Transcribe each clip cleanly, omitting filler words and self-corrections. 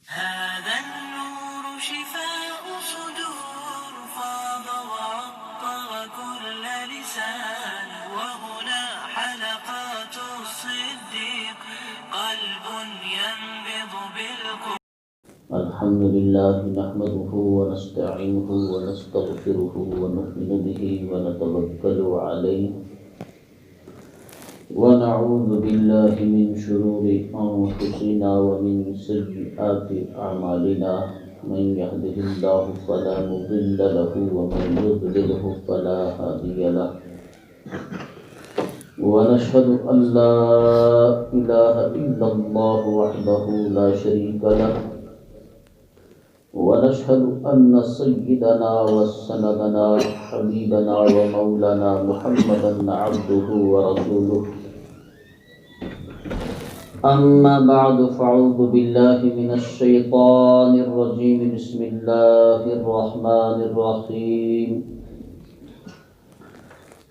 هذا النور شفاء صدور فاض وعطر كل لسان وهنا حلقات الصديق قلب ينبض بالقرآن. الحمد لله نحمده ونستعينه ونستغفره ونؤمن به ونتوكل عليه ونعوذ بالله من شرور أنفسنا ومن سيئات أعمالنا من يهده الله فلا مضل له ومن يضلله فلا هادي له ونشهد أن لا إله إلا الله وحده لا شريك له ونشهد أن سيدنا وسندنا حبيبنا ومولانا محمدا عبده ورسوله. أما بعد فأعوذ بالله من الشيطان الرجيم. بسم الله الرحمن الرحيم.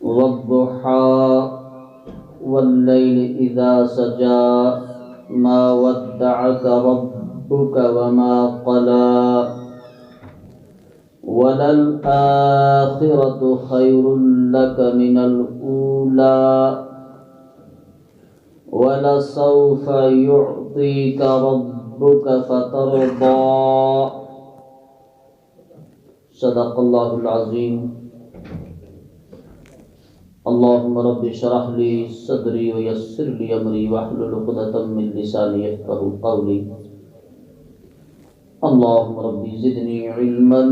والضحى والليل إذا سجى ما ودعك ربك وما قلى وللآخرة خير لك من الأولى ولسوف يعطيك ربك فترضى. صدق الله العظيم. اللهم رب اشرح لي صدري ويسر لي امري واحلل عقدة من لساني يفقهوا قولي. اللهم رب زدني علما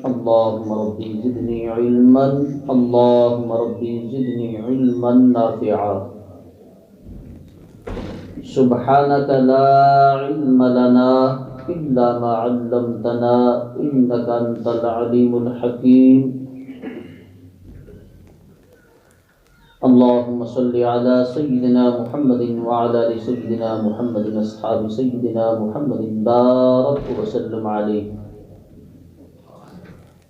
اللهم رب زدني علما اللهم رب زدني علما نافعا. سبحانك لا علم لنا إلا ما علمتنا إنك أنت العليم الحكيم. اللهم صل على سيدنا محمد وعلى آل سيدنا محمد أصحاب سيدنا محمد بارك وسلم عليه.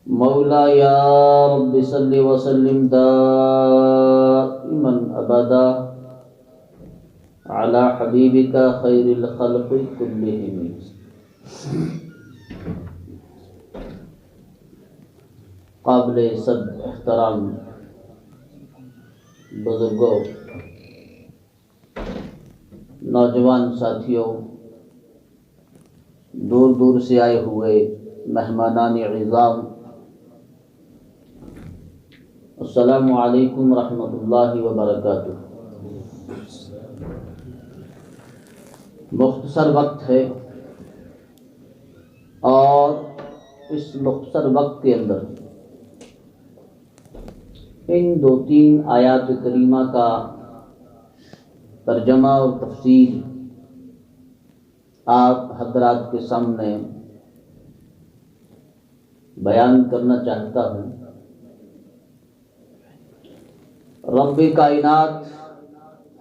مولا یا رب صل وسلم دائما ابدا على حبيبك خير الخلق كلهم. قابل سب احترام بزرگوں، نوجوان ساتھیوں، دور دور سے آئے ہوئے مہمانان عظام، السلام علیکم ورحمۃ اللہ وبرکاتہ. مختصر وقت ہے اور اس مختصر وقت کے اندر ان 2-3 آیات کریمہ کا ترجمہ اور تفسیر آپ حضرات کے سامنے بیان کرنا چاہتا ہوں. رب کائنات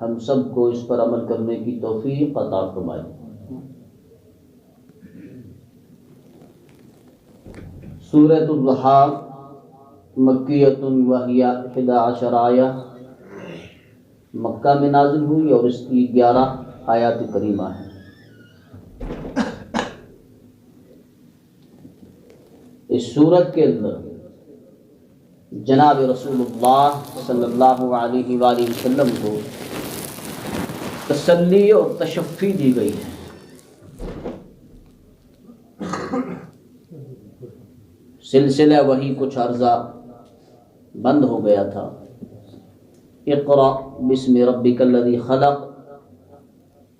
ہم سب کو اس پر عمل کرنے کی توفیق عطا فرمائے. سورۃ الضحیٰ مکیۃ وہی 11 آیہ، مکہ میں نازل ہوئی اور اس کی 11 آیات کریمہ ہیں. اس سورت کے اندر جناب رسول اللہ صلی اللہ علیہ وآلہ وسلم کو تسلی اور تشفی دی گئی ہے. سلسلہ وحی کچھ عرصہ بند ہو گیا تھا. اقرأ بسم ربک الذی خلق،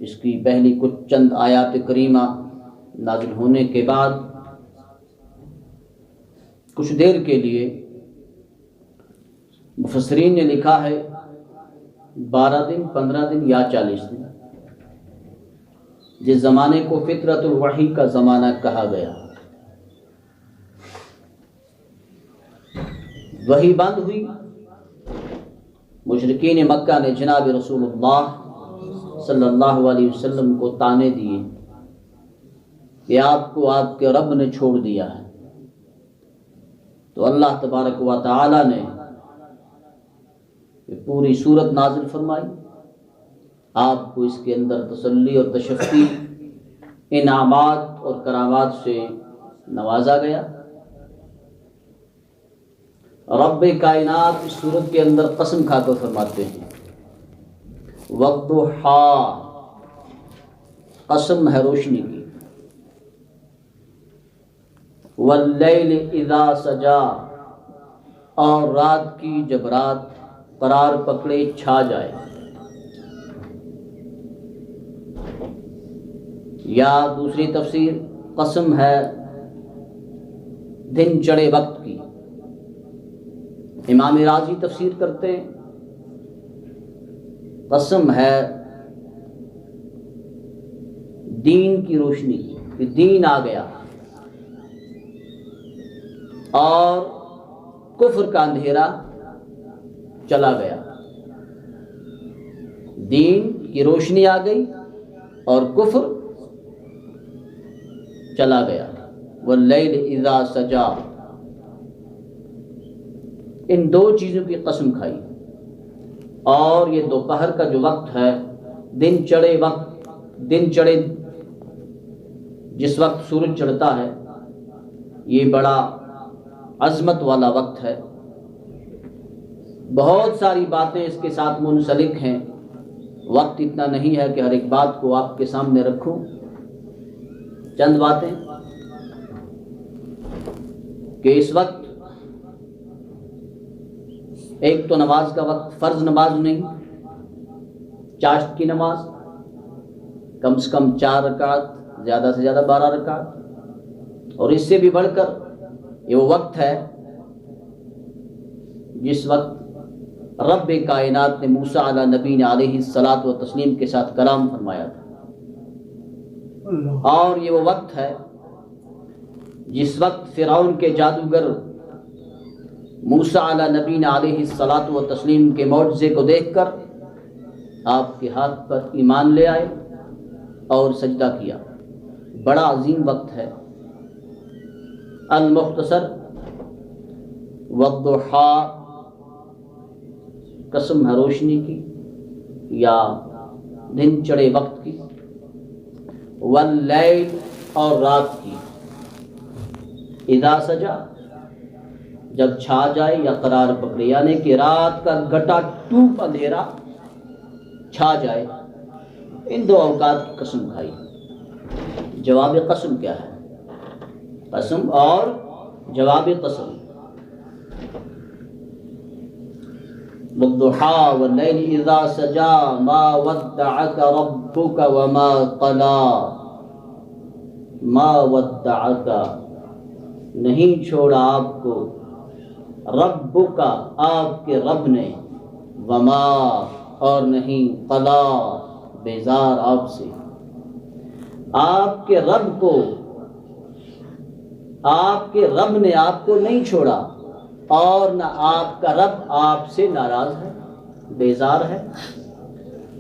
اس کی پہلی کچھ چند آیات کریمہ نازل ہونے کے بعد کچھ دیر کے لیے مفسرین نے لکھا ہے 12 دن 15 دن یا 40 دن، جس زمانے کو فطرت الوحی کا زمانہ کہا گیا. وحی بند ہوئی. مشرکین مکہ نے جناب رسول اللہ صلی اللہ علیہ وسلم کو طعنے دیے کہ آپ کو آپ کے رب نے چھوڑ دیا ہے. تو اللہ تبارک و تعالی نے پوری سورت نازل فرمائی، آپ کو اس کے اندر تسلی اور تشفی انعامات اور کرامات سے نوازا گیا۔ رب کائنات اس صورت کے اندر قسم کھا کر فرماتے ہیں والضحیٰ، قسم ہے روشنی کی، واللیل اذا سجا، اور رات کی جب رات قرار پکڑے چھا جائے، یا دوسری تفسیر قسم ہے دن چڑھے وقت کی۔ امام راضی تفسیر کرتے ہیں قسم ہے دین کی روشنی کی، کہ دین آ گیا اور کفر کا اندھیرا چلا گیا، دین کی روشنی آ گئی اور کفر چلا گیا۔ واللیل اذا سجا، ان دو چیزوں کی قسم کھائی۔ اور یہ دوپہر کا جو وقت ہے، دن چڑھے وقت، دن چڑھے جس وقت سورج چڑھتا ہے، یہ بڑا عظمت والا وقت ہے، بہت ساری باتیں اس کے ساتھ منسلک ہیں، وقت اتنا نہیں ہے کہ ہر ایک بات کو آپ کے سامنے رکھوں، چند باتیں کہ اس وقت ایک تو نماز کا وقت، فرض نماز نہیں، چاشت کی نماز کم سے کم 4 رکعت، زیادہ سے زیادہ 12 رکعت، اور اس سے بھی بڑھ کر یہ وہ وقت ہے جس وقت رب کائنات نے موسیٰ علیہ نبی علیہ الصلاۃ والتسلیم کے ساتھ کلام فرمایا تھا، اور یہ وہ وقت ہے جس وقت فرعون کے جادوگر موسیٰ علیہ نبی علیہ الصلاۃ والتسلیم کے معجزے کو دیکھ کر آپ کے ہاتھ پر ایمان لے آئے اور سجدہ کیا۔ بڑا عظیم وقت ہے۔ المختصر والضحیٰ، قسم ہے روشنی کی یا دن چڑھے وقت کی، واللیل، اور رات کی، اذا سجا، جب چھا جائے یا قرار پکڑے، یعنی کہ رات کا گٹا ٹوپ اندھیرا چھا جائے، ان دو اوقات کی قسم کھائی۔ جواب قسم کیا ہے؟ قسم اور جواب قسم، والضحیٰ واللیل اذا سجا ما ودعک ربک وما قلا، ما ودعک، نہیں چھوڑا آپ کو، ربک، آپ کے رب نے، وما، اور نہیں، قلا، بیزار آپ سے، آپ کے رب کو، آپ کے رب نے آپ کو نہیں چھوڑا، اور نہ آپ کا رب آپ سے ناراض ہے، بیزار ہے۔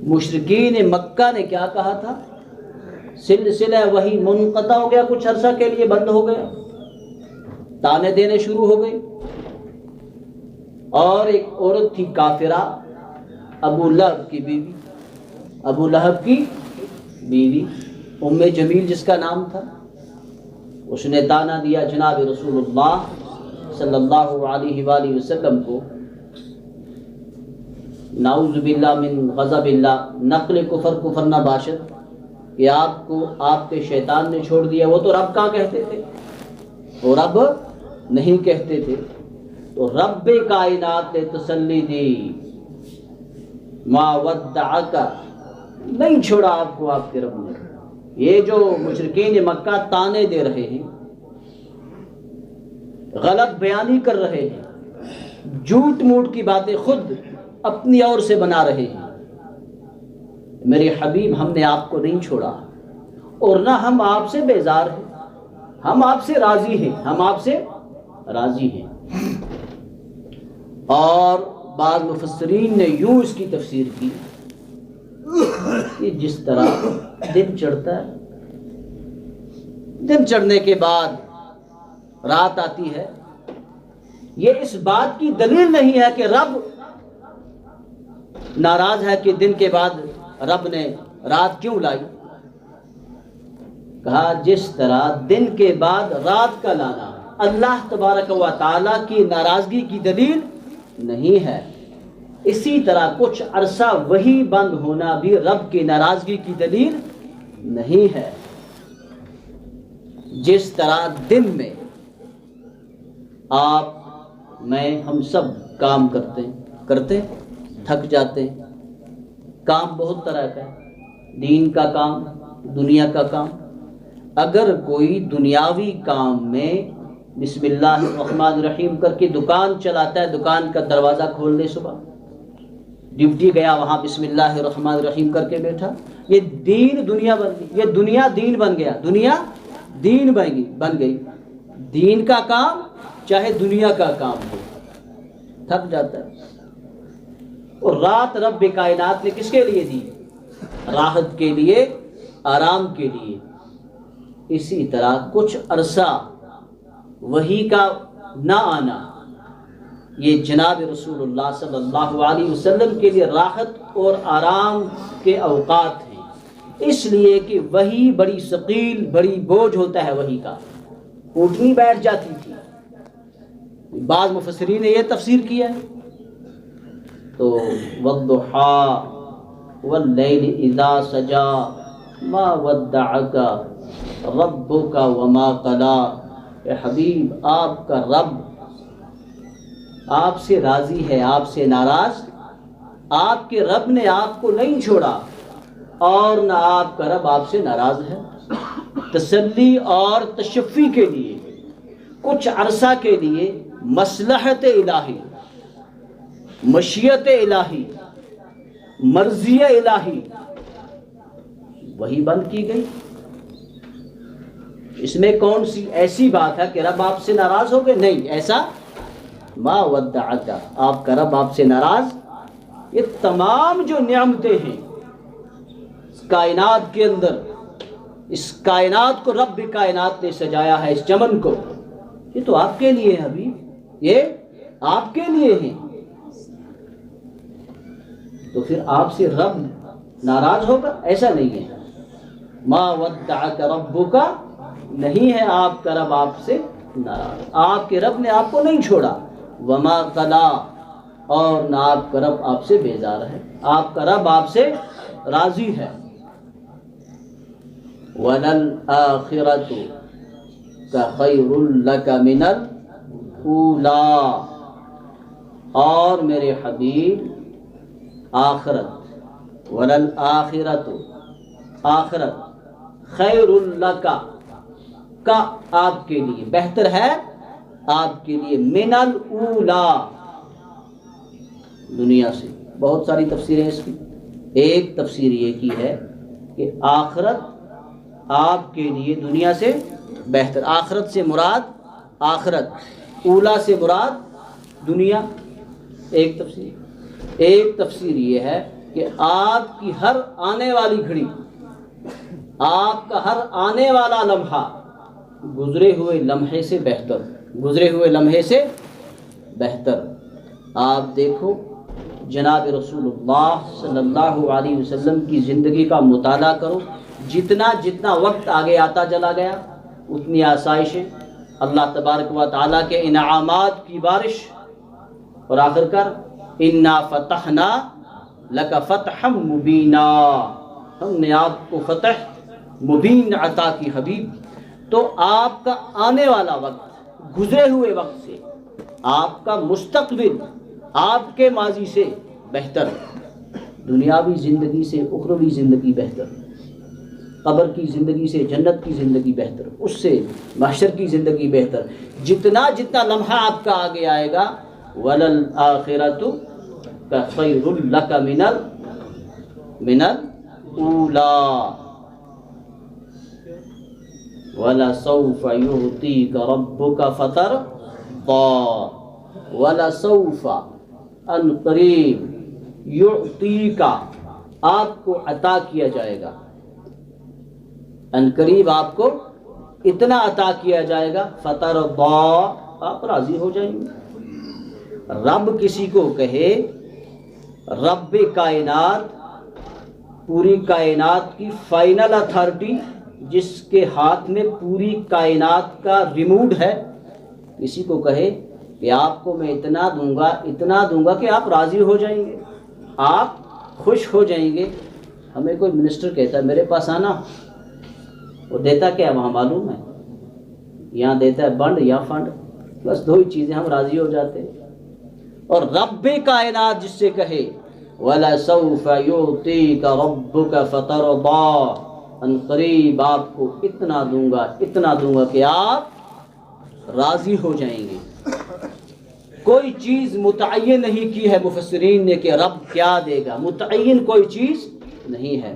مشرکین مکہ نے کیا کہا تھا؟ سلسلہ وہی منقطع ہو گیا، کچھ عرصہ کے لیے بند ہو گیا، تانے دینے شروع ہو گئے۔ اور ایک عورت تھی کافرہ، ابو لہب کی بیوی، ابو لہب کی بیوی ام جمیل جس کا نام تھا، اس نے تانا دیا جناب رسول اللہ صلی اللہ علیہ وآلہ وسلم کو، نعوذ باللہ من غضب اللہ، نقل کفر نہ باشد، کہ آپ کو آپ کے شیطان نے چھوڑ دیا۔ وہ تو رب کہاں کہتے تھے، وہ رب نہیں کہتے تھے، تو رب کائنات نے تسلی دی، ما ودعک، نہیں چھوڑا آپ کو آپ کے رب نے۔ یہ جو مشرکین مکہ تانے دے رہے ہیں، غلط بیانی کر رہے ہیں، جھوٹ موٹ کی باتیں خود اپنی اور سے بنا رہے ہیں، میرے حبیب ہم نے آپ کو نہیں چھوڑا، اور نہ ہم آپ سے بیزار ہیں، ہم آپ سے راضی ہیں، ہم آپ سے راضی ہیں۔ اور بعض مفسرین نے یوں اس کی تفسیر کی کہ جس طرح دن چڑھتا ہے، دن چڑھنے کے بعد رات آتی ہے، یہ اس بات کی دلیل نہیں ہے کہ رب ناراض ہے کہ دن کے بعد رب نے رات کیوں لائی، کہا جس طرح دن کے بعد رات کا لانا اللہ تبارک و تعالیٰ کی ناراضگی کی دلیل نہیں ہے، اسی طرح کچھ عرصہ وہی بند ہونا بھی رب کی ناراضگی کی دلیل نہیں ہے۔ جس طرح دن میں آپ میں ہم سب کام کرتے تھک جاتے ہیں، کام بہت طرح کا ہے، دین کا کام، دنیا کا کام۔ اگر کوئی دنیاوی کام میں بسم اللہ الرحمن الرحیم کر کے دکان چلاتا ہے، دکان کا دروازہ کھول دے، صبح ڈیوٹی گیا وہاں بسم اللہ الرحمن الرحیم کر کے بیٹھا، یہ دین دنیا بن گئی، یہ دنیا دین بن گیا، دنیا دین بن گئی۔ دین کا کام چاہے دنیا کا کام ہو، تھک جاتا ہے۔ اور رات رب کائنات نے کس کے لیے دی؟ راحت کے لیے، آرام کے لیے۔ اسی طرح کچھ عرصہ وحی کا نہ آنا یہ جناب رسول اللہ صلی اللہ علیہ وسلم کے لیے راحت اور آرام کے اوقات ہیں، اس لیے کہ وحی بڑی ثقیل، بڑی بوجھ ہوتا ہے وحی کا، اٹھنی بیٹھ جاتی تھی۔ بعض مفسرین نے یہ تفسیر کیا ہے تو وَالضُّحَىٰ وَاللَّيْلِ إِذَا سَجَىٰ مَا وَدَّعَكَ رَبُّكَ وَمَا قَلَىٰ۔ اے حبیب، آپ کا رب آپ سے راضی ہے، آپ سے ناراض؟ آپ کے رب نے آپ کو نہیں چھوڑا اور نہ آپ کا رب آپ سے ناراض ہے۔ تسلی اور تشفی کے لیے کچھ عرصہ کے لیے مصلحت الہی، مشیت الہی، مرضی الہی وہی بند کی گئی۔ اس میں کون سی ایسی بات ہے کہ رب آپ سے ناراض ہو گئے؟ نہیں، ایسا ما ودعک، آپ کا رب آپ سے ناراض؟ یہ تمام جو نعمتیں ہیں اس کائنات کے اندر، اس کائنات کو رب کائنات نے سجایا ہے، اس چمن کو، یہ تو آپ کے لیے ہے حبیب، یہ آپ کے لیے ہیں۔ تو پھر آپ سے رب ناراض ہوگا؟ ایسا نہیں ہے۔ ما ودعک ربک، نہیں ہے آپ کا رب آپ سے ناراض، آپ کے رب نے آپ کو نہیں چھوڑا۔ وما قلا، اور نہ آپ کا رب آپ سے بیزار ہے، آپ کا رب آپ سے راضی ہے۔ وَلَلْآخِرَةُ كَخَيْرٌ لَكَ مِنَ الْأُولَىٰ، اور میرے حبیب آخرت، وَلَلْآخِرَةُ، آخرت، خَيْرٌ لَكَ، کا آپ کے لیے بہتر ہے، آپ کے لیے، من الاولیٰ، دنیا سے۔ بہت ساری تفسیریں اس کی، ایک تفسیر یہ کی ہے کہ آخرت آپ کے لیے دنیا سے بہتر، آخرت سے مراد آخرت، اولیٰ سے مراد دنیا، ایک تفسیر۔ ایک تفسیر یہ ہے کہ آپ کی ہر آنے والی گھڑی، آپ کا ہر آنے والا لمحہ گزرے ہوئے لمحے سے بہتر، گزرے ہوئے لمحے سے بہتر۔ آپ دیکھو جناب رسول اللہ صلی اللہ علیہ وسلم کی زندگی کا مطالعہ کرو، جتنا جتنا وقت آگے آتا چلا گیا اتنی آسائشیں، اللہ تبارک و تعالیٰ کے انعامات کی بارش، اور آخر کار انا فتحنا لک فتحا مبینا، ہم نے آپ کو فتح مبین عطا کی حبیب۔ تو آپ کا آنے والا وقت گزرے ہوئے وقت سے، آپ کا مستقبل آپ کے ماضی سے بہتر، دنیاوی زندگی سے اخروی زندگی بہتر، قبر کی زندگی سے جنت کی زندگی بہتر، اس سے محشر کی زندگی بہتر۔ جتنا جتنا لمحہ آپ کا آگے آئے گا، وَلَلْآخِرَةُ كَخَيْرٌ لَكَ مِنَ الْأُولَىٰ وَلَسَوْفَ يُعْطِيكَ رَبُّكَ فَتَرْضَىٰ، وَلَسَوْفَ، ان قریب، یعطیک، آپ کو عطا کیا جائے گا، ان قریب آپ کو اتنا عطا کیا جائے گا، فترضیٰ، آپ راضی ہو جائیں گے۔ رب کسی کو کہے، رب کائنات، پوری کائنات کی فائنل اتھارٹی جس کے ہاتھ میں پوری کائنات کا ریموٹ ہے، کسی کو کہے کہ آپ کو میں اتنا دوں گا کہ آپ راضی ہو جائیں گے، آپ خوش ہو جائیں گے. ہمیں کوئی منسٹر کہتا ہے میرے پاس آنا، وہ دیتا کیا وہاں معلوم ہے؟ یہاں دیتا ہے بنڈ یا فنڈ، بس دو ہی چیزیں، ہم راضی ہو جاتے ہیں. اور رب کائنات جس سے کہے وَلَسَوْفَ يُعْطِيكَ رَبُّكَ فَتَرْضَىٰ، ان قریب آپ کو اتنا دوں گا کہ آپ راضی ہو جائیں گے. کوئی چیز متعین نہیں کی ہے مفسرین نے کہ رب کیا دے گا، متعین کوئی چیز نہیں ہے.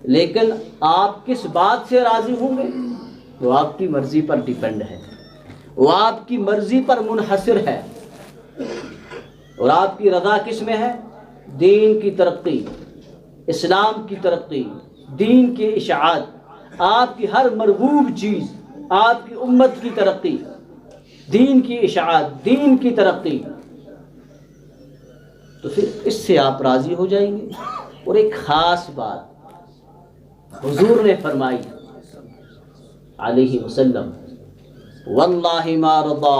لیکن آپ کس بات سے راضی ہوں گے وہ آپ کی مرضی پر ڈیپینڈ ہے، وہ آپ کی مرضی پر منحصر ہے. اور آپ کی رضا کس میں ہے؟ دین کی ترقی، اسلام کی ترقی، دین کی اشاعت، آپ کی ہر مرغوب چیز، آپ کی امت کی ترقی، دین کی اشاعت، دین کی ترقی، تو پھر اس سے آپ راضی ہو جائیں گے. اور ایک خاص بات حضور نے فرمائی علیہ وسلم، واللہ ما رضا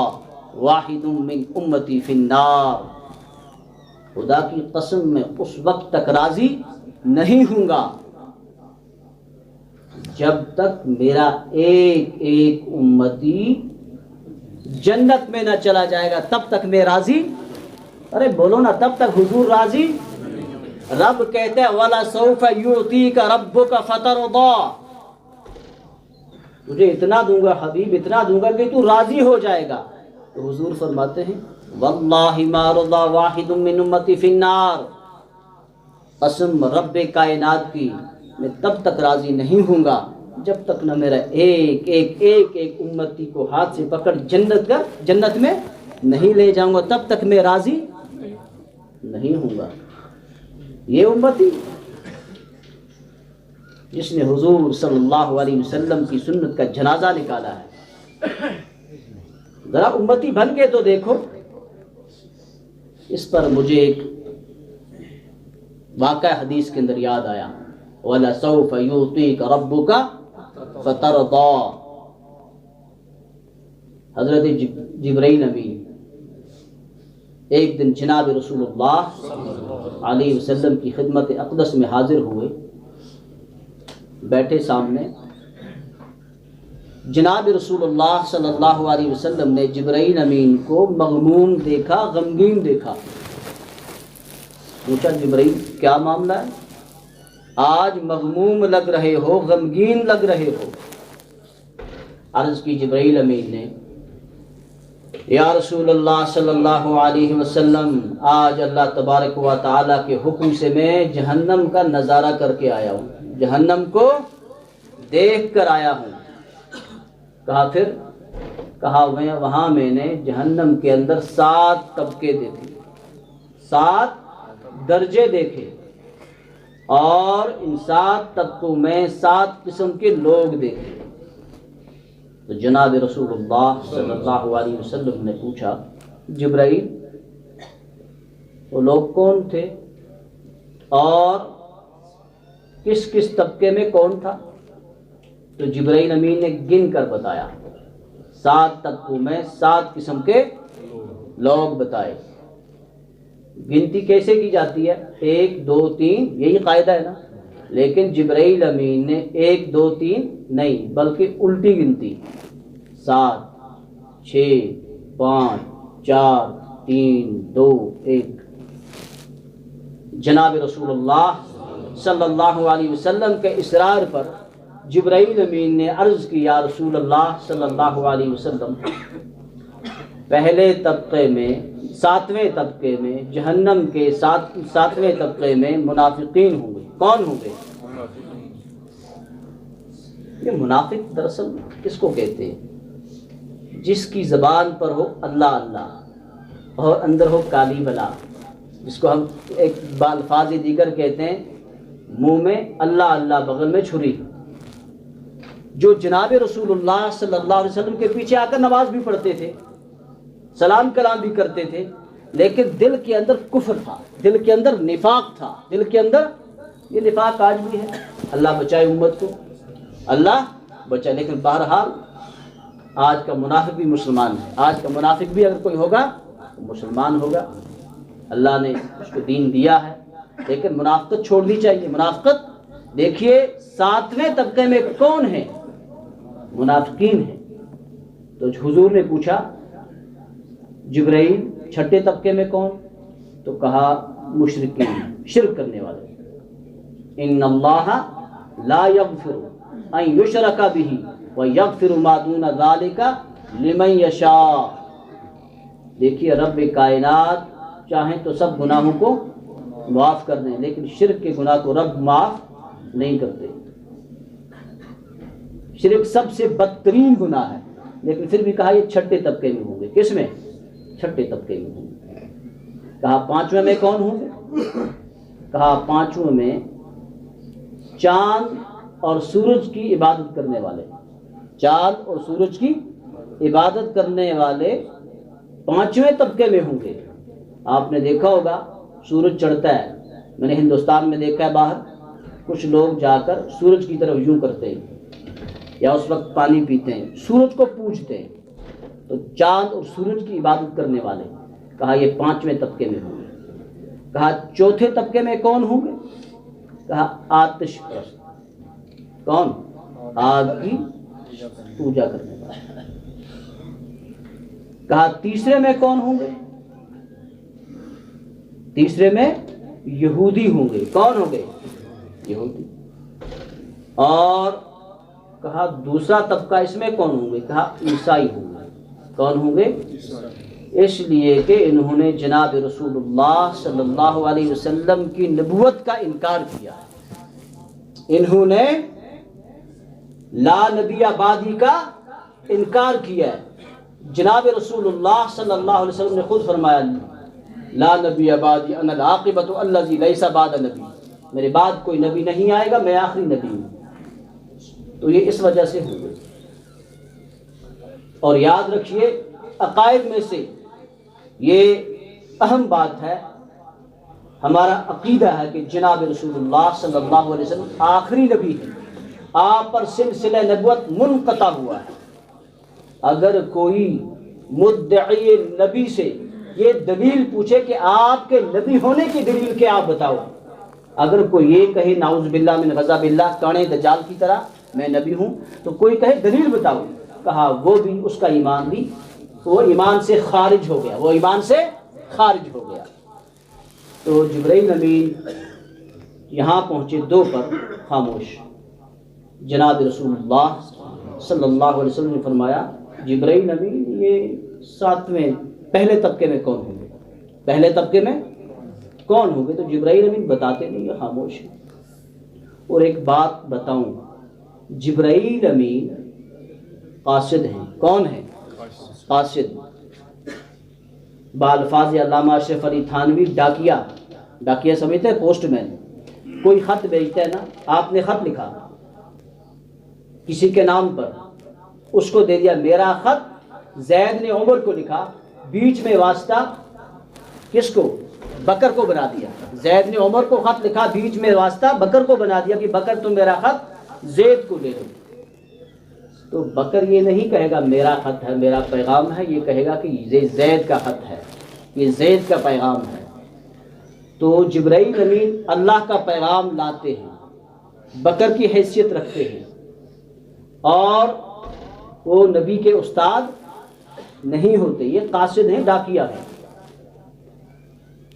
واحد من امتی فی النار، خدا کی قسم میں اس وقت تک راضی نہیں ہوں گا جب تک میرا ایک ایک امتی جنت میں نہ چلا جائے گا، تب تک میں راضی. ارے بولو نا، تب تک حضور راضی. رب کہتا ہے وَلَسَوْفَ يُعْطِيكَ رَبُّكَ فَتَرْضَىٰ، تجھے اتنا دوں گا حبیب، اتنا دوں گا کہ تو راضی ہو جائے گا. تو حضور فرماتے ہیں واللہ ما رضا واحد من امتی فی النار، قسم رب کائنات کی میں تب تک راضی نہیں ہوں گا جب تک نہ میرا ایک ایک امتی کو ہاتھ سے پکڑ جنت میں نہیں لے جاؤں گا، تب تک میں راضی نہیں ہوں گا. یہ امتی جس نے حضور صلی اللہ علیہ وسلم کی سنت کا جنازہ نکالا ہے، ذرا امتی بن کے تو دیکھو. اس پر مجھے ایک واقعہ حدیث کے اندر یاد آیا، وَلَسَوْفَ يُعْطِيكَ رَبُّكَ فَتَرْضَىٰ. حضرت جبرائیل امین ایک دن جناب رسول اللہ علیہ وسلم کی خدمت اقدس میں حاضر ہوئے، بیٹھے سامنے. جناب رسول اللہ صلی اللہ علیہ وسلم نے جبرائیل امین کو مغموم دیکھا، غمگین دیکھا. پوچھا جبرائیل کیا معاملہ ہے؟ آج مغموم لگ رہے ہو، غمگین لگ رہے ہو. عرض کی جبرائیل امین نے، یا رسول اللہ صلی اللہ علیہ وسلم، آج اللہ تبارک و تعالیٰ کے حکم سے میں جہنم کا نظارہ کر کے آیا ہوں، جہنم کو دیکھ کر آیا ہوں. کہا پھر؟ کہا وہاں میں نے جہنم کے اندر 7 طبقے دیکھے، 7 درجے دیکھے، اور ان 7 طبقوں میں 7 قسم کے لوگ دیکھے. تو جناب رسول اللہ صلی اللہ علیہ وسلم نے پوچھا جبرائیل وہ لوگ کون تھے اور کس کس طبقے میں کون تھا؟ تو جبرائیل امین نے گن کر بتایا، 7 طبقوں میں 7 قسم کے لوگ بتائے. گنتی کیسے کی جاتی ہے؟ 1 2 3، یہی قاعدہ ہے نا. لیکن جبرائیل امین نے 1 2 3 نہیں بلکہ الٹی گنتی، 7 6 5 4 3 2 1. جناب رسول اللہ صلی اللہ علیہ وسلم کے اصرار پر جبرائیل امین نے عرض کی، یا رسول اللہ صلی اللہ علیہ وسلم، پہلے طبقے میں 7ویں طبقے میں جہنم کے 7ویں طبقے میں منافقین ہوں گے. کون ہوں گے؟ یہ منافق دراصل کس کو کہتے ہیں؟ جس کی زبان پر ہو اللہ اللہ اور اندر ہو کالی بلا، جس کو ہم ایک بالفاظ دیگر کہتے ہیں منہ میں اللہ اللہ بغل میں چھری. جو جناب رسول اللہ صلی اللہ علیہ وسلم کے پیچھے آ کر نماز بھی پڑھتے تھے، سلام کلام بھی کرتے تھے، لیکن دل کے اندر کفر تھا، دل کے اندر نفاق تھا، دل کے اندر یہ نفاق آج بھی ہے. اللہ بچائے امت کو، اللہ بچا. لیکن بہرحال آج کا منافق بھی مسلمان ہے. آج کا منافق بھی اگر کوئی ہوگا تو مسلمان ہوگا. اللہ نے اس کو دین دیا ہے لیکن منافقت چھوڑنی چاہیے. منافقت دیکھیے 7ویں طبقے میں کون ہے؟ منافقین ہیں. تو حضور نے پوچھا جبرائیل 6ٹھے طبقے میں کون؟ تو کہا مشرکین، شرک کرنے والے. ان اللہ لا یغفر ان یشرک بہ ویغفر ما دون ذلک لمن یشاء. دیکھیے رب کائنات چاہیں تو سب گناہوں کو معاف کر دیں لیکن شرک کے گناہ کو رب معاف نہیں کرتے. شرک سب سے بدترین گناہ ہے لیکن پھر بھی کہا یہ 6ٹھے طبقے میں ہوں گے. کس میں؟ 6ٹھے طبقے میں ہوں گے. کہا 5ویں میں کون ہوں گے؟ کہا 5ویں میں چاند اور سورج کی عبادت کرنے والے. چاند اور سورج کی عبادت کرنے والے 5ویں طبقے میں ہوں گے. آپ نے دیکھا ہوگا سورج چڑھتا ہے، میں نے ہندوستان میں دیکھا ہے باہر کچھ لوگ جا کر سورج کی طرف یوں کرتے ہیں یا اس وقت پانی پیتے ہیں، سورج کو پوجتے ہیں. تو چاند اور سورج کی عبادت کرنے والے کہا یہ 5ویں طبقے میں ہوں گے. کہا 4تھے طبقے میں کون ہوں گے؟ کہا آتش پرست. کون؟ آگ کی پوجا کرنے والے. کہا 3رے میں کون ہوں گے؟ 3رے میں یہودی ہوں گے. کون ہوں گے؟ یہودی. اور کہا دوسرا طبقہ اس میں کون ہوں گے؟ کہا عیسائی ہوں گے. کون ہوں گے؟ اس لیے کہ انہوں نے جناب رسول اللہ صلی اللہ علیہ وسلم کی نبوت کا انکار کیا ہے. انہوں نے لا نبی بعدی کا انکار کیا ہے. جناب رسول اللہ صلی اللہ علیہ وسلم نے خود فرمایا لا نبی بعدی انا العاقبۃ الذی لیس بعد نبی. میرے بعد کوئی نبی نہیں آئے گا، میں آخری نبی ہوں. تو یہ اس وجہ سے ہوئے. اور یاد رکھیے عقائد میں سے یہ اہم بات ہے، ہمارا عقیدہ ہے کہ جناب رسول اللہ صلی اللہ علیہ وسلم آخری نبی ہے. آپ پر سلسلہ نبوت منقطع ہوا ہے. اگر کوئی مدعی نبی سے یہ دلیل پوچھے کہ آپ کے نبی ہونے کی دلیل کیا آپ بتاؤ، اگر کوئی یہ کہے نعوذ باللہ من غضب اللہ کانے دجال کی طرح میں نبی ہوں، تو کوئی کہے دلیل بتاؤ، کہا وہ بھی اس کا ایمان بھی وہ ایمان سے خارج ہو گیا. وہ ایمان سے خارج ہو گیا. تو جبرائیل امین یہاں پہنچے 2 پر خاموش. جناب رسول اللہ صلی اللہ علیہ وسلم نے فرمایا جبرائیل امین یہ 7ویں پہلے طبقے میں کون ہوں گے؟ پہلے طبقے میں کون ہوں گے؟ تو جبرائیل امین بتاتے نہیں، یہ خاموش ہے. اور ایک بات بتاؤں، جبرائیل امین قاصد ہیں. کون ہیں؟ قاصد. بالفاظ علامہ اشرف علی تھانوی ڈاکیا سمجھتے ہیں؟ پوسٹ مین. کوئی خط بھیجتا ہے نا، آپ نے خط لکھا کسی کے نام پر، اس کو دے دیا میرا خط زید نے عمر کو لکھا، بیچ میں واسطہ کس کو؟ بکر کو بنا دیا. زید نے عمر کو خط لکھا، بیچ میں واسطہ بکر کو بنا دیا کہ بکر تم میرا خط زید کو دے دو. تو بکر یہ نہیں کہے گا میرا خط ہے، میرا پیغام ہے، یہ کہے گا کہ یہ زید کا خط ہے، یہ زید کا پیغام ہے. تو جبرائیل امین اللہ کا پیغام لاتے ہیں، بکر کی حیثیت رکھتے ہیں، اور وہ نبی کے استاد نہیں ہوتے. یہ قاصد ہیں، ڈاکیا ہیں.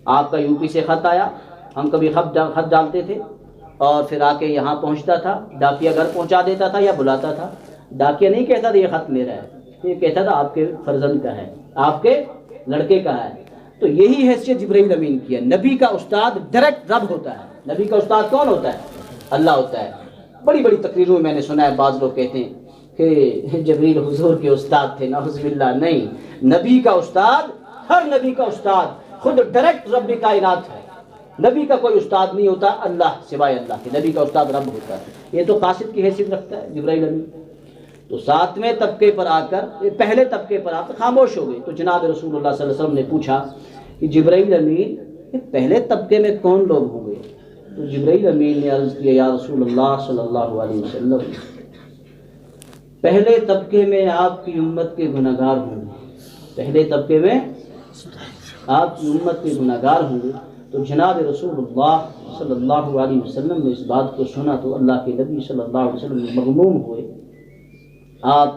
آپ کا یو پی سے خط آیا، ہم کبھی خط ڈالتے تھے اور پھر آ کے یہاں پہنچتا تھا، ڈاکیا گھر پہنچا دیتا تھا یا بلاتا تھا. ڈاکیا نہیں کہتا تھا یہ خط میرا ہے، یہ کہتا تھا آپ کے فرزند کا ہے، آپ کے لڑکے کا ہے. تو یہی حیثیت جبرائیل امین کی ہے. نبی کا استاد ڈائریکٹ رب ہوتا ہے. نبی کا استاد کون ہوتا ہے؟ اللہ ہوتا ہے. بڑی بڑی تقریروں میں نے سنا ہے بعض لوگ کہتے ہیں کہ جبریل حضور کے استاد تھے. نعوذ باللہ، نہیں. نبی کا استاد، ہر نبی کا استاد خود ڈائریکٹ رب کائنات ہے. نبی کا کوئی استاد نہیں ہوتا اللہ سوائے اللہ کے. نبی کا استاد رب ہوتا ہے. یہ تو قاصد کی حیثیت رکھتا ہے جبرائیل امین. تو 7ویں طبقے پر آ کر، پہلے طبقے پر آ کر خاموش ہو گئے. تو جناب رسول اللہ صلی اللہ علیہ وسلم نے پوچھا کہ جبرائیل امین پہلے طبقے میں کون لوگ ہوں گے؟ تو جبرائیل امین نے عرض کیا یا رسول اللہ صلی اللہ علیہ وسلم پہلے طبقے میں آپ کی امت کے گنہگار ہوں گے، پہلے طبقے میں آپ کی امت کے گنہگار ہوں گے۔ تو جناب رسول اللہ صلی اللہ علیہ وسلم نے اس بات کو سنا تو اللہ کے نبی صلی اللہ علیہ وسلم مغموم ہوئے، آپ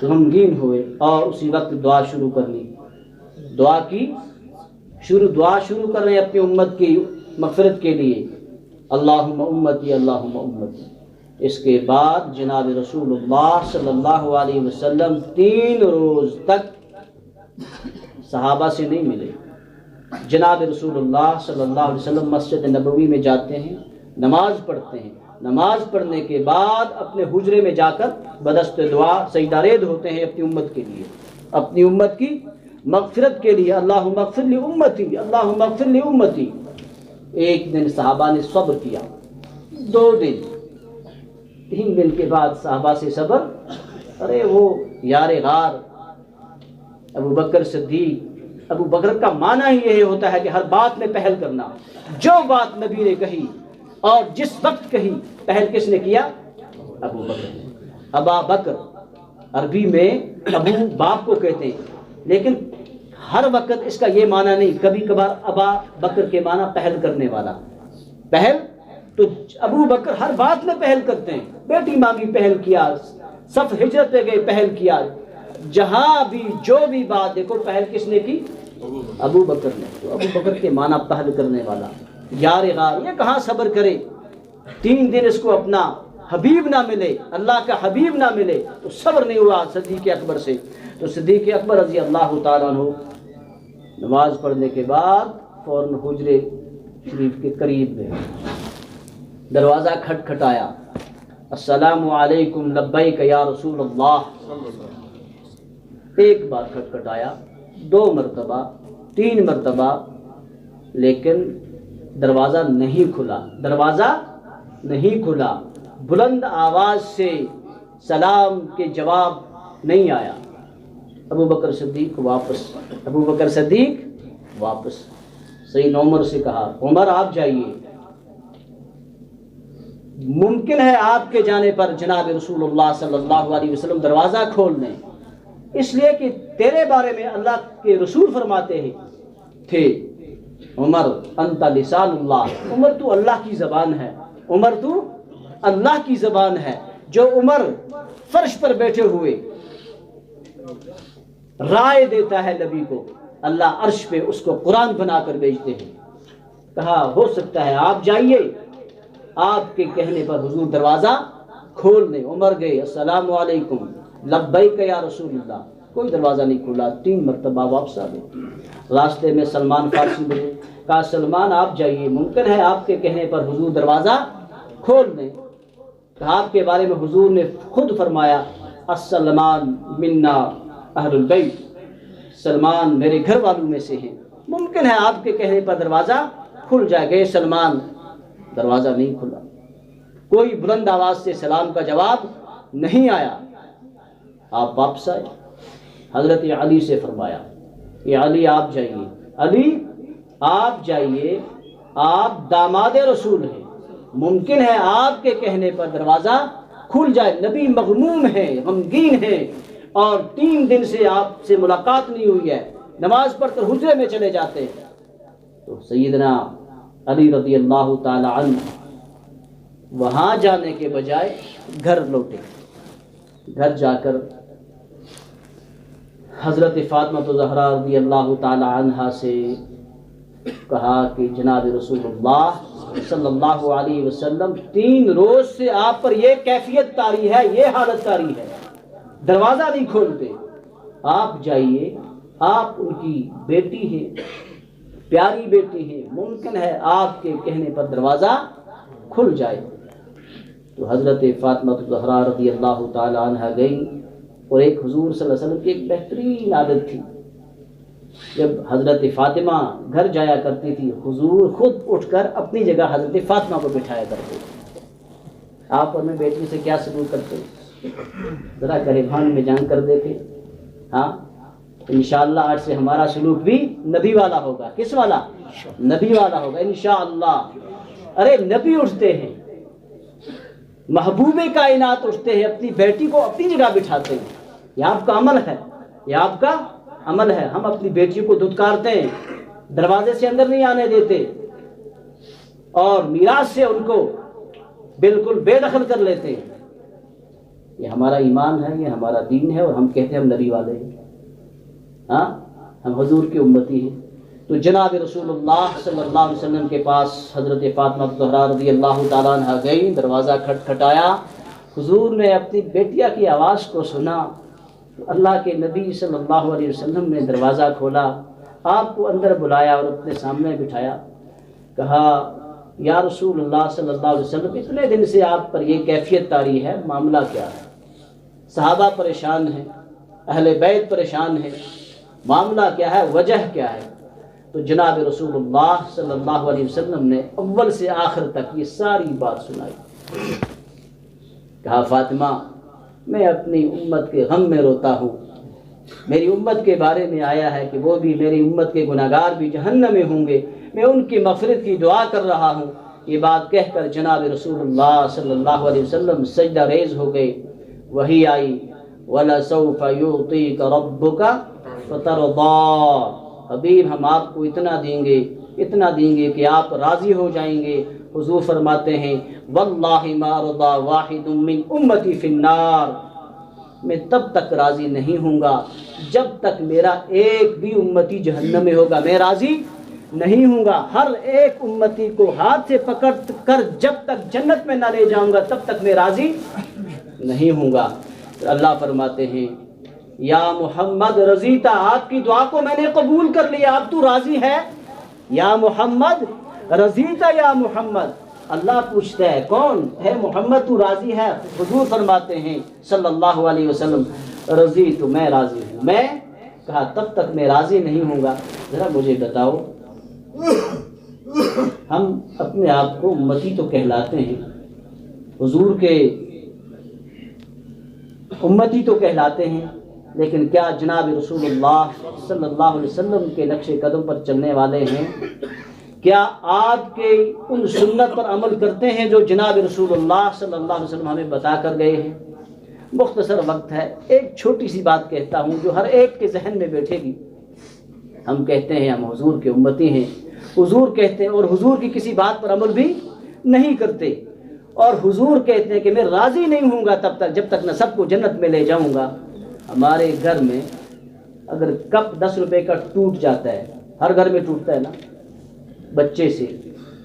غمگین ہوئے اور اسی وقت دعا شروع کر لی، دعا شروع کر رہے ہیں اپنی امت کی مغفرت کے لیے، اللہم امتی اللہم امتی۔ اس کے بعد جناب رسول اللہ صلی اللہ علیہ وسلم 3 روز تک صحابہ سے نہیں ملے۔ جناب رسول اللہ صلی اللہ علیہ وسلم مسجد نبوی میں جاتے ہیں، نماز پڑھتے ہیں، نماز پڑھنے کے بعد اپنے حجرے میں جا کر بدست دعا سجدہ ریز ہوتے ہیں اپنی امت کے لیے، اپنی امت کی مغفرت کے لیے، اللہم اغفر لی امتی اللہم اغفر لی امتی۔ ایک دن صحابہ نے صبر کیا، 2 دن، 3 دن کے بعد صحابہ سے صبر، ارے وہ یار غار ابو بکر صدیق، ابو بکر کا معنی ہی یہ ہوتا ہے کہ ہر بات میں پہل کرنا، جو بات نبی نے کہی اور جس وقت کہی، پہل کس نے کیا؟ ابو بکر نے۔ ابا بکر عربی میں ابو باپ کو کہتے ہیں، لیکن ہر وقت اس کا یہ معنی نہیں، کبھی کبھار ابا بکر کے معنی پہل کرنے والا، پہل تو ابو بکر ہر بات میں پہل کرتے ہیں، بیٹی مانگی پہل کیا، صف ہجرت پہ گئے پہل کیا، جہاں بھی جو بھی بات دیکھو پہل کس نے کی؟ ابو بکر نے۔ تو ابو بکر کے معنی پہل کرنے والا، یار غار، یہ کہاں صبر کرے، 3 دن اس کو اپنا حبیب نہ ملے، اللہ کا حبیب نہ ملے، تو صبر نہیں ہوا صدیق اکبر سے۔ تو صدیق اکبر رضی اللہ تعالیٰ عنہ نماز پڑھنے کے بعد فوراً حجرے شریف کے قریب گئے، دروازہ کھٹکھٹایا، السلام علیکم لبیک یا رسول اللہ۔ ایک بار کھٹکھٹایا، 2 مرتبہ، 3 مرتبہ، لیکن دروازہ نہیں کھلا، دروازہ نہیں کھلا، بلند آواز سے سلام کے جواب نہیں آیا۔ ابو بکر صدیق واپس سیدنا عمر سے کہا، عمر آپ جائیے، ممکن ہے آپ کے جانے پر جناب رسول اللہ صلی اللہ علیہ وسلم دروازہ کھول دیں، اس لیے کہ تیرے بارے میں اللہ کے رسول فرماتے تھے، عمر انت لسان اللہ، عمر تو اللہ کی زبان ہے، عمر تو اللہ کی زبان ہے۔ جو عمر فرش پر بیٹھے ہوئے رائے دیتا ہے نبی کو، اللہ عرش پہ اس کو قرآن بنا کر بھیجتے ہیں۔ کہا ہو سکتا ہے آپ جائیے، آپ کے کہنے پر حضور دروازہ کھول دیں۔ عمر گئے، السلام علیکم لبیک یا رسول اللہ، کوئی دروازہ نہیں کھلا، 3 مرتبہ واپس آ گئے۔ راستے میں سلمان فارسی ملے، کہا سلمان آپ جائیے، ممکن ہے آپ کے کہنے پر حضور دروازہ کھول دیں۔ کہا آپ کے بارے میں حضور نے خود فرمایا، السلمان منا اہل البیت، سلمان میرے گھر والوں میں سے ہیں، ممکن ہے آپ کے کہنے پر دروازہ کھل جائے گا۔ سلمان، دروازہ نہیں کھلا، کوئی بلند آواز سے سلام کا جواب نہیں آیا۔ آپ واپس آئے، حضرت علی سے فرمایا کہ علی آپ جائیے، علی آپ جائیے، آپ داماد رسول ہیں، ممکن ہے آپ کے کہنے پر دروازہ کھل جائے۔ نبی مغموم ہے، غمگین ہے، اور 3 دن سے آپ سے ملاقات نہیں ہوئی ہے، نماز پڑھ کر حجرے میں چلے جاتے ہیں۔ تو سیدنا علی رضی اللہ تعالی عنہ وہاں جانے کے بجائے گھر لوٹے، گھر جا کر حضرت فاطمہ زہرا رضی اللہ تعالی عنہا سے کہا کہ جناب رسول اللہ صلی اللہ علیہ وسلم 3 روز سے آپ پر یہ کیفیت طاری ہے، یہ حالت طاری ہے، دروازہ نہیں کھولتے، آپ جائیے، آپ ان کی بیٹی ہیں، پیاری بیٹی ہیں، ممکن ہے آپ کے کہنے پر دروازہ کھل جائے۔ تو حضرت فاطمہ زہرا رضی اللہ تعالی عنہا گئی، اور ایک حضور صلی اللہ علیہ وسلم کی ایک بہترین عادت تھی، جب حضرت فاطمہ گھر جایا کرتی تھی، حضور خود اٹھ کر اپنی جگہ حضرت فاطمہ کو بٹھایا کرتے تھے۔ آپ اور میں بیٹی سے کیا سلوک کرتے ذرا گریبان میں جان کر دیکھیں، ہاں انشاءاللہ آج سے ہمارا سلوک بھی نبی والا ہوگا۔ کس والا؟ نبی والا ہوگا انشاءاللہ۔ ارے نبی اٹھتے ہیں، محبوب کائنات اٹھتے ہیں اپنی بیٹی کو اپنی جگہ بٹھاتے ہیں، یہ آپ کا عمل ہے، یہ آپ کا عمل ہے۔ ہم اپنی بیٹی کو دھتکارتے ہیں، دروازے سے اندر نہیں آنے دیتے اور میراث سے ان کو بالکل بے دخل کر لیتے ہیں۔ یہ ہمارا ایمان ہے، یہ ہمارا دین ہے، اور ہم کہتے ہیں ہم نبی والے ہیں، ہاں ہم حضور کی امتی ہیں۔ تو جناب رسول اللہ صلی اللہ علیہ وسلم کے پاس حضرت فاطمہ الزہرا رضی اللہ تعالیٰ عنہ گئی، دروازہ کھٹکھٹایا، حضور نے اپنی بیٹیا کی آواز کو سنا، اللہ کے نبی صلی اللہ علیہ وسلم نے دروازہ کھولا، آپ کو اندر بلایا اور اپنے سامنے بٹھایا، کہا یا رسول اللہ صلی اللہ علیہ وسلم اتنے دن سے آپ پر یہ کیفیت طاری ہے، معاملہ کیا ہے؟ صحابہ پریشان ہیں، اہل بیت پریشان ہیں، معاملہ کیا ہے، وجہ کیا ہے؟ تو جناب رسول اللہ صلی اللہ علیہ وسلم نے اول سے آخر تک یہ ساری بات سنائی۔ کہا فاطمہ میں اپنی امت کے غم میں روتا ہوں، میری امت کے بارے میں آیا ہے کہ وہ بھی، میری امت کے گناہگار بھی جہنم میں ہوں گے، میں ان کی مغفرت کی دعا کر رہا ہوں۔ یہ بات کہہ کر جناب رسول اللہ صلی اللہ علیہ وسلم سجدہ ریز ہو گئے، وہی آئی وَلَسَوْفَ يُعْطِيكَ رَبُّكَ فَتَرْضَىٰ، حبیب ہم آپ کو اتنا دیں گے کہ آپ راضی ہو جائیں گے۔ حضور فرماتے ہیں وَاللَّهِ مَا رَضَىٰ وَاحِدٌ مِّنْ أُمَّتِي فِي النَّارِ، میں تب تک راضی نہیں ہوں گا جب تک میرا ایک بھی امتی جہنم میں ہوگا، میں راضی نہیں ہوں گا۔ ہر ایک امتی کو ہاتھ سے پکڑ کر جب تک جنت میں نہ لے جاؤں گا تب تک میں راضی نہیں ہوں گا۔ اللہ فرماتے ہیں یا محمد رضیتا، آپ کی دعا کو میں نے قبول کر لیا، اب تو راضی ہے؟ یا محمد رضیتا یا محمد، اللہ پوچھتا ہے کون ہے محمد، تو راضی ہے؟ حضور فرماتے ہیں صلی اللہ علیہ وسلم رضیت، میں راضی ہوں۔ میں کہا تب تک میں راضی نہیں ہوں گا۔ ذرا مجھے بتاؤ، ہم اپنے آپ کو امتی تو کہلاتے ہیں، حضور کے امتی تو کہلاتے ہیں، لیکن کیا جناب رسول اللہ صلی اللہ علیہ وسلم کے نقش قدم پر چلنے والے ہیں؟ کیا آپ کے ان سنت پر عمل کرتے ہیں جو جناب رسول اللہ صلی اللہ علیہ وسلم ہمیں بتا کر گئے ہیں؟ مختصر وقت ہے، ایک چھوٹی سی بات کہتا ہوں جو ہر ایک کے ذہن میں بیٹھے گی۔ ہم کہتے ہیں ہم حضور کے امتی ہیں، حضور کہتے ہیں، اور حضور کی کسی بات پر عمل بھی نہیں کرتے، اور حضور کہتے ہیں کہ میں راضی نہیں ہوں گا تب تک جب تک نہ سب کو جنت میں لے جاؤں گا۔ ہمارے گھر میں اگر کپ 10 روپے کا ٹوٹ جاتا ہے، ہر گھر میں ٹوٹتا ہے نا، بچے سے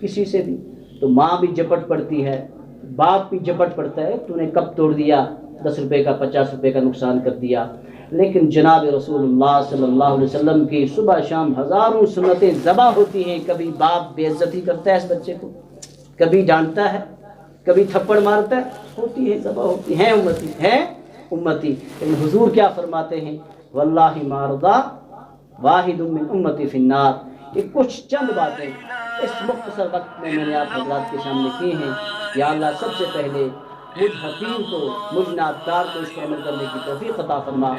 کسی سے بھی، تو ماں بھی جھپٹ پڑتی ہے، باپ بھی جھپٹ پڑتا ہے، تو نے کپ توڑ دیا، 10 روپے کا 50 روپے کا نقصان کر دیا۔ لیکن جناب رسول اللہ صلی اللہ علیہ وسلم کی صبح شام ہزاروں سنتیں ذبح ہوتی ہیں، کبھی باپ بے عزتی کرتا ہے اس بچے کو، کبھی ڈانٹتا ہے، کبھی تھپڑ مارتا ہے، ہوتی ہے ذبح ہوتی ہیں، امتی۔ لیکن حضور کیا فرماتے ہیں واللہ ما رضا واحد من امتی فی النار۔ یہ کچھ چند باتیں اس مختصر وقت میں نے آپ حضرات کے سامنے کی ہیں۔ یا اللہ سب سے پہلے مجھ حقیر کو، مجھ نابکار کو اس پر عمل کرنے کی توفیق عطا فرما۔